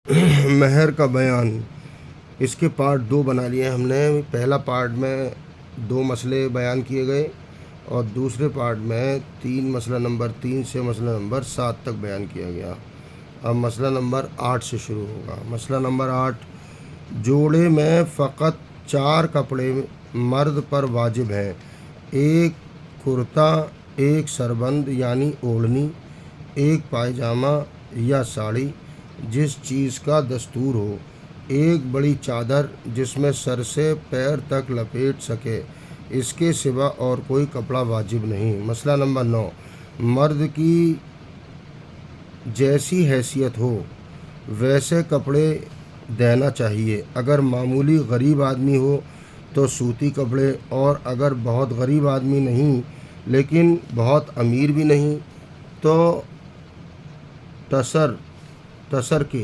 مہر کا بیان، اس کے پارٹ دو بنا لیے ہم نے۔ پہلا پارٹ میں دو مسئلے بیان کیے گئے اور دوسرے پارٹ میں مسئلہ نمبر 3 سے مسئلہ نمبر 7 تک بیان کیا گیا۔ اب مسئلہ نمبر 8 سے شروع ہوگا۔ مسئلہ نمبر 8، جوڑے میں فقط 4 کپڑے مرد پر واجب ہیں: ایک کرتا، ایک سربند یعنی اوڑھنی، ایک پائجامہ یا ساڑی جس چیز کا دستور ہو، ایک بڑی چادر جس میں سر سے پیر تک لپیٹ سکے، اس کے سوا اور کوئی کپڑا واجب نہیں۔ مسئلہ نمبر 9، مرد کی جیسی حیثیت ہو ویسے کپڑے دینا چاہیے۔ اگر معمولی غریب آدمی ہو تو سوتی کپڑے، اور اگر بہت غریب آدمی نہیں لیکن بہت امیر بھی نہیں تو تسر کے،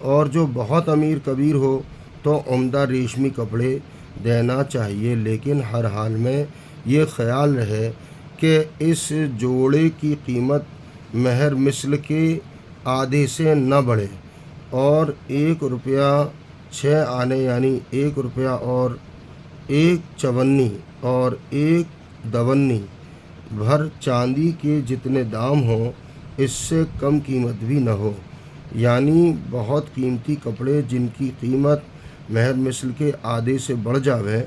اور جو بہت امیر کبیر ہو تو عمدہ ریشمی کپڑے دینا چاہیے، لیکن ہر حال میں یہ خیال رہے کہ اس جوڑے کی قیمت مہر مثل کے آدھے سے نہ بڑھے، اور 1 روپیہ 6 آنے یعنی 1 روپیہ اور 1 چونی اور 1 دونی بھر چاندی کے جتنے دام ہوں اس سے کم قیمت بھی نہ ہو، یعنی بہت قیمتی کپڑے جن کی قیمت مہر مثل کے آدھے سے بڑھ جاوے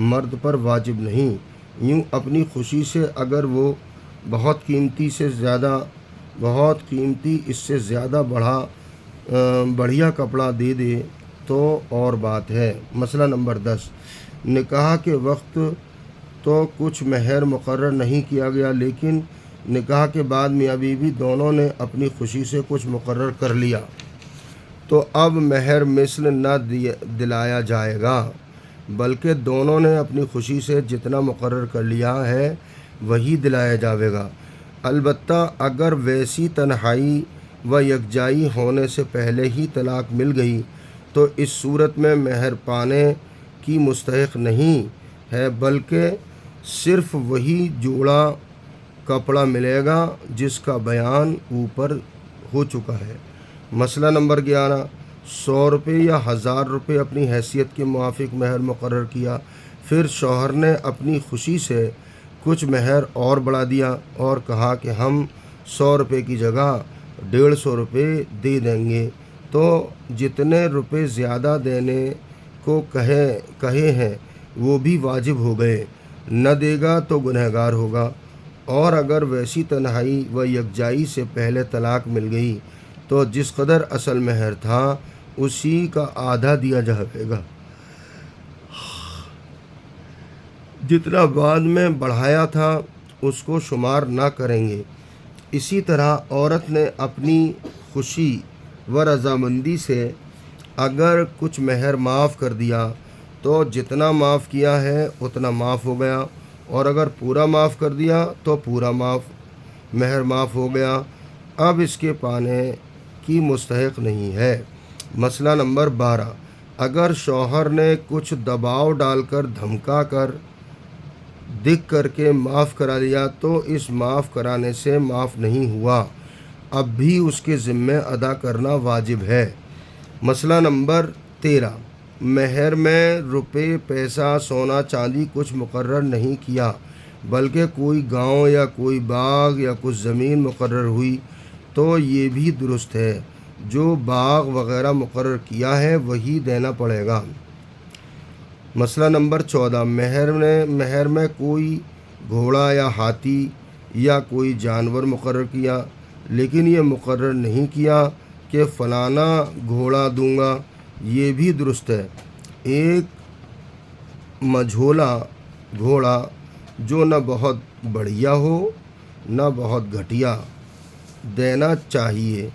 مرد پر واجب نہیں۔ یوں اپنی خوشی سے اگر وہ بہت قیمتی اس سے زیادہ بڑھیا کپڑا دے دے تو اور بات ہے۔ مسئلہ نمبر 10، نکاح کے وقت تو کچھ مہر مقرر نہیں کیا گیا، لیکن نکاح کے بعد میاں بیوی دونوں نے اپنی خوشی سے کچھ مقرر کر لیا تو اب مہر مثل نہ دلایا جائے گا، بلکہ دونوں نے اپنی خوشی سے جتنا مقرر کر لیا ہے وہی دلایا جاوے گا۔ البتہ اگر ویسی تنہائی و یکجائی ہونے سے پہلے ہی طلاق مل گئی تو اس صورت میں مہر پانے کی مستحق نہیں ہے، بلکہ صرف وہی جوڑا کپڑا ملے گا جس کا بیان اوپر ہو چکا ہے۔ مسئلہ نمبر 11، 100 روپے یا 1000 روپے اپنی حیثیت کے موافق مہر مقرر کیا، پھر شوہر نے اپنی خوشی سے کچھ مہر اور بڑھا دیا اور کہا کہ ہم 100 روپے کی جگہ 150 روپے دے دیں گے، تو جتنے روپے زیادہ دینے کو کہے ہیں وہ بھی واجب ہو گئے، نہ دے گا تو گنہگار ہوگا۔ اور اگر ویسی تنہائی و یکجائی سے پہلے طلاق مل گئی تو جس قدر اصل مہر تھا اسی کا آدھا دیا جائے گا، جتنا بعد میں بڑھایا تھا اس کو شمار نہ کریں گے۔ اسی طرح عورت نے اپنی خوشی و رضامندی سے اگر کچھ مہر معاف کر دیا تو جتنا معاف کیا ہے اتنا معاف ہو گیا، اور اگر پورا معاف کر دیا تو پورا مہر معاف ہو گیا، اب اس کے پانے کی مستحق نہیں ہے۔ مسئلہ نمبر 12، اگر شوہر نے کچھ دباؤ ڈال کر، دھمکا کر، دکھ کر کے معاف کرا لیا تو اس معاف کرانے سے معاف نہیں ہوا، اب بھی اس کے ذمے ادا کرنا واجب ہے۔ مسئلہ نمبر 13، مہر میں روپے، پیسہ، سونا چاندی کچھ مقرر نہیں کیا، بلکہ کوئی گاؤں یا کوئی باغ یا کچھ زمین مقرر ہوئی تو یہ بھی درست ہے، جو باغ وغیرہ مقرر کیا ہے وہی دینا پڑے گا۔ مسئلہ نمبر 14، مہر میں کوئی گھوڑا یا ہاتھی یا کوئی جانور مقرر کیا، لیکن یہ مقرر نہیں کیا کہ فلانا گھوڑا دوں گا، یہ بھی درست ہے۔ ایک مجھولا گھوڑا جو نہ بہت بڑھیا ہو نہ بہت گھٹیا دینا چاہیے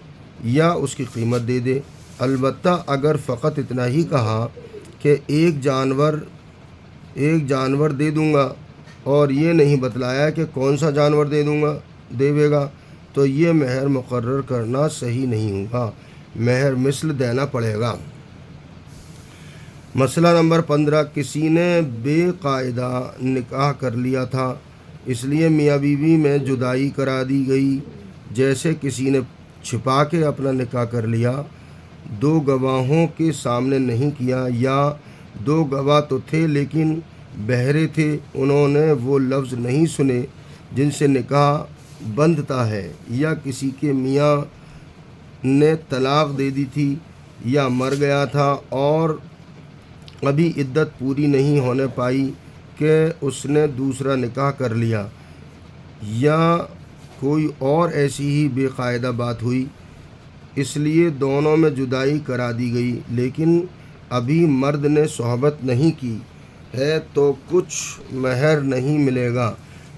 یا اس کی قیمت دے دے، البتہ اگر فقط اتنا ہی کہا کہ ایک جانور دے دوں گا اور یہ نہیں بتلایا کہ کون سا جانور دیوے گا تو یہ مہر مقرر کرنا صحیح نہیں ہوگا، مہر مثل دینا پڑے گا۔ مسئلہ نمبر 15، کسی نے بے قاعدہ نکاح کر لیا تھا، اس لیے میاں بیوی میں جدائی کرا دی گئی، جیسے کسی نے چھپا کے اپنا نکاح کر لیا دو گواہوں کے سامنے نہیں کیا، یا دو گواہ تو تھے لیکن بہرے تھے، انہوں نے وہ لفظ نہیں سنے جن سے نکاح بندھتا ہے، یا کسی کے میاں نے طلاق دے دی تھی یا مر گیا تھا اور ابھی عدت پوری نہیں ہونے پائی کہ اس نے دوسرا نکاح کر لیا، یا کوئی اور ایسی ہی بے قاعدہ بات ہوئی، اس لیے دونوں میں جدائی کرا دی گئی، لیکن ابھی مرد نے صحبت نہیں کی ہے تو کچھ مہر نہیں ملے گا،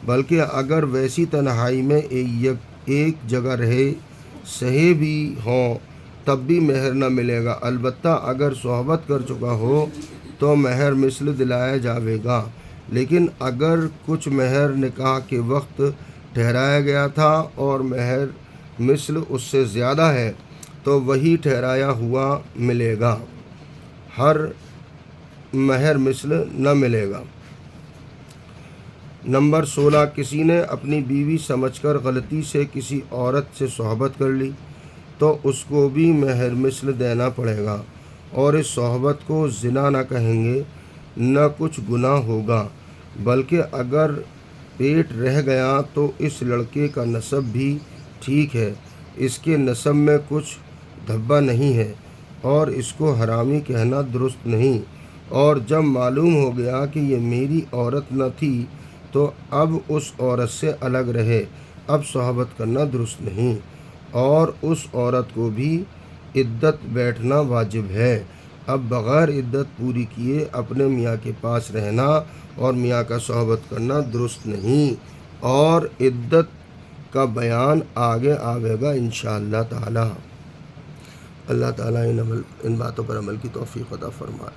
بلکہ اگر ویسی تنہائی میں ایک جگہ سہے بھی ہوں تب بھی مہر نہ ملے گا، البتہ اگر صحبت کر چکا ہو تو مہر مثل دلایا جاوے گا، لیکن اگر کچھ مہر نکاح کے وقت ٹھہرایا گیا تھا اور مہر مثل اس سے زیادہ ہے تو وہی ٹھہرایا ہوا ملے گا، ہر مہر مثل نہ ملے گا۔ نمبر 16، کسی نے اپنی بیوی سمجھ کر غلطی سے کسی عورت سے صحبت کر لی تو اس کو بھی مہر مثل دینا پڑے گا، اور اس صحبت کو زنا نہ کہیں گے، نہ کچھ گناہ ہوگا، بلکہ اگر پیٹ رہ گیا تو اس لڑکے کا نسب بھی ٹھیک ہے، اس کے نسب میں کچھ دھبا نہیں ہے اور اس کو حرامی کہنا درست نہیں، اور جب معلوم ہو گیا کہ یہ میری عورت نہ تھی تو اب اس عورت سے الگ رہے، اب صحبت کرنا درست نہیں، اور اس عورت کو بھی عدت بیٹھنا واجب ہے، اب بغیر عدت پوری کیے اپنے میاں کے پاس رہنا اور میاں کا صحبت کرنا درست نہیں، اور عدت کا بیان آگے آئے گا انشاءاللہ تعالی۔ اللہ تعالیٰ ان باتوں پر عمل کی توفیق عطا فرمائے۔